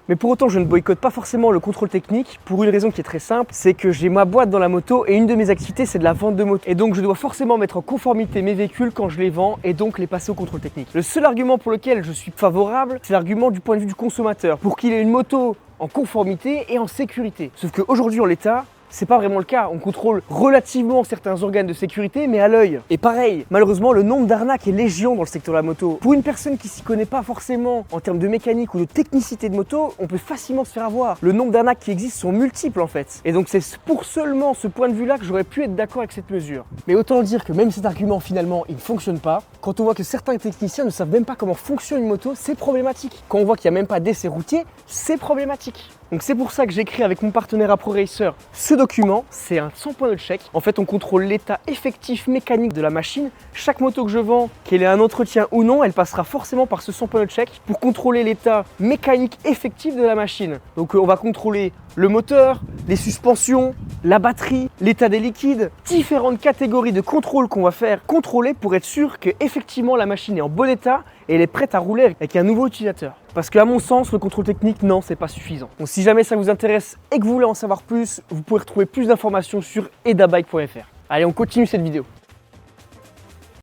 Mais pour autant, je ne boycotte pas forcément le contrôle technique pour une raison qui est très simple, c'est que j'ai ma boîte dans la moto et une de mes activités c'est de la vente de moto. Et donc je dois forcément mettre en conformité mes véhicules quand je les vends et donc les passer au contrôle technique. Le seul argument pour lequel je suis favorable, c'est l'argument du point de vue du consommateur, pour qu'il ait une moto en conformité et en sécurité. Sauf qu'aujourd'hui en l'état, c'est pas vraiment le cas. On contrôle relativement certains organes de sécurité, mais à l'œil. Et pareil, malheureusement, le nombre d'arnaques est légion dans le secteur de la moto. Pour une personne qui s'y connaît pas forcément en termes de mécanique ou de technicité de moto, on peut facilement se faire avoir. Le nombre d'arnaques qui existent sont multiples en fait. Et donc c'est pour seulement ce point de vue-là que j'aurais pu être d'accord avec cette mesure. Mais autant dire que même cet argument finalement, il ne fonctionne pas. Quand on voit que certains techniciens ne savent même pas comment fonctionne une moto, c'est problématique. Quand on voit qu'il n'y a même pas d'essai routier, c'est problématique. Donc c'est pour ça que j'écris avec mon partenaire AproRacer ce document, c'est un 100 points de check. En fait, on contrôle l'état effectif mécanique de la machine. Chaque moto que je vends, qu'elle ait un entretien ou non, elle passera forcément par ce 100 points de check pour contrôler l'état mécanique effectif de la machine. Donc on va contrôler le moteur, les suspensions, la batterie, l'état des liquides, différentes catégories de contrôle qu'on va faire contrôler pour être sûr qu'effectivement la machine est en bon état et elle est prête à rouler avec un nouveau utilisateur. Parce qu'à mon sens, le contrôle technique, non, c'est pas suffisant. Donc si jamais ça vous intéresse et que vous voulez en savoir plus, vous pouvez retrouver plus d'informations sur edabike.fr. Allez, on continue cette vidéo.